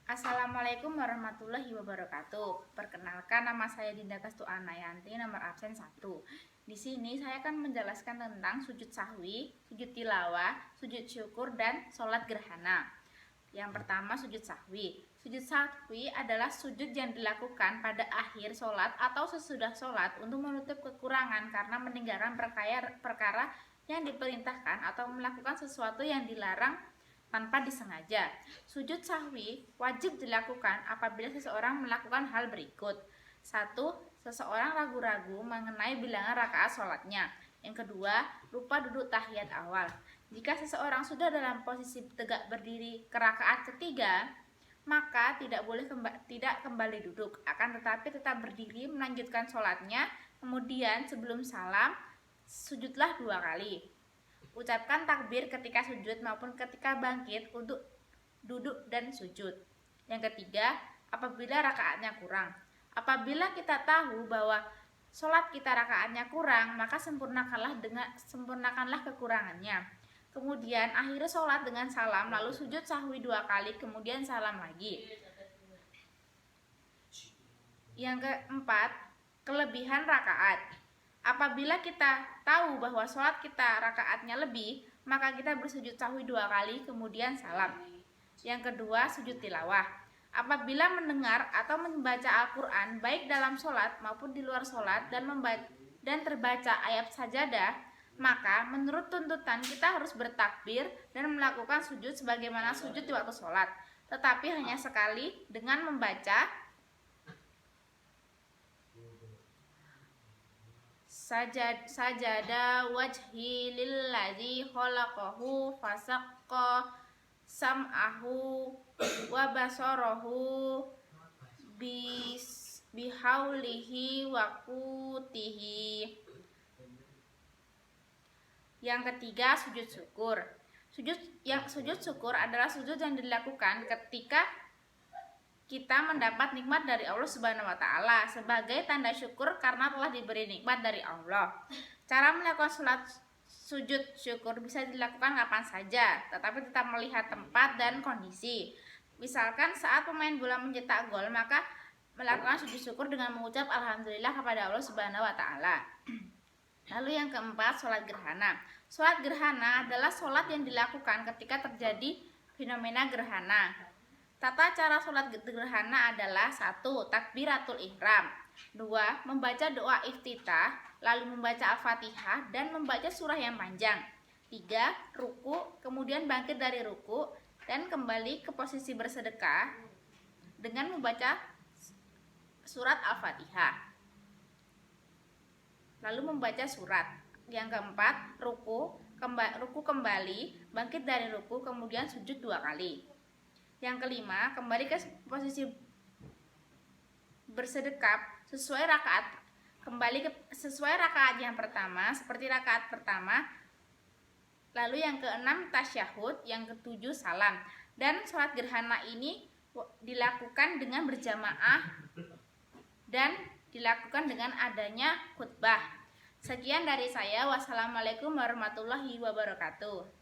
Assalamualaikum warahmatullahi wabarakatuh. Perkenalkan, nama saya Dinda Kastuanayanti, nomor absen 1. Di sini saya akan menjelaskan tentang sujud sahwi, sujud tilawah, sujud syukur, dan sholat gerhana. Yang pertama, sujud sahwi. Sujud sahwi adalah sujud yang dilakukan pada akhir sholat atau sesudah sholat untuk menutup kekurangan karena meninggalkan perkara yang diperintahkan atau melakukan sesuatu yang dilarang tanpa disengaja. Sujud sahwi wajib dilakukan apabila seseorang melakukan hal berikut. 1. Seseorang ragu-ragu mengenai bilangan rakaat sholatnya. Yang kedua, lupa duduk tahiyat awal. Jika seseorang sudah dalam posisi tegak berdiri ke rakaat ketiga, maka tidak kembali duduk, akan tetapi tetap berdiri melanjutkan sholatnya. Kemudian sebelum salam, sujudlah 2 kali. Ucapkan takbir ketika sujud maupun ketika bangkit untuk duduk dan sujud. Yang ketiga, apabila rakaatnya kurang. Apabila kita tahu bahwa sholat kita rakaatnya kurang, maka sempurnakanlah kekurangannya. Kemudian akhiri sholat dengan salam, lalu sujud sahwi 2 kali, kemudian salam lagi. Yang keempat, kelebihan rakaat. Apabila kita tahu bahwa sholat kita rakaatnya lebih, maka kita bersujud sahwi 2 kali, kemudian salam. Yang kedua, sujud tilawah. Apabila mendengar atau membaca Al-Quran, baik dalam sholat maupun di luar sholat, dan terbaca ayat sajadah, maka menurut tuntutan kita harus bertakbir dan melakukan sujud sebagaimana sujud di waktu sholat, tetapi hanya sekali dengan membaca sajada wajhi lillazi khalaqahu fasaqqa sam'ahu wa basarahu bihaulihi wa qutihi. Yang ketiga, sujud syukur. Sujud syukur adalah sujud yang dilakukan ketika kita mendapat nikmat dari Allah Subhanahu wa Ta'ala sebagai tanda syukur karena telah diberi nikmat dari Allah. Cara melakukan sujud syukur bisa dilakukan kapan saja, tetapi tetap melihat tempat dan kondisi. Misalkan saat pemain bola mencetak gol, maka melakukan sujud syukur dengan mengucap alhamdulillah kepada Allah Subhanahu wa Ta'ala. Lalu yang keempat, sholat gerhana. Sholat gerhana adalah sholat yang dilakukan ketika terjadi fenomena gerhana. Tata cara sholat gerhana adalah 1. Takbiratul ihram. 2. Membaca doa iftitah, lalu membaca Al-Fatihah dan membaca surah yang panjang. 3. Ruku, kemudian bangkit dari ruku dan kembali ke posisi bersedekah dengan membaca surat Al-Fatihah, lalu membaca surat. Yang keempat, ruku kembali, bangkit dari ruku, kemudian sujud 2 kali. Yang kelima, kembali ke posisi bersedekap sesuai rakaat yang pertama, seperti rakaat pertama. Lalu yang keenam, tasyahud. Yang ketujuh, salam. Dan sholat gerhana ini dilakukan dengan berjamaah dan dilakukan dengan adanya khutbah. Sekian dari saya. Wassalamualaikum warahmatullahi wabarakatuh.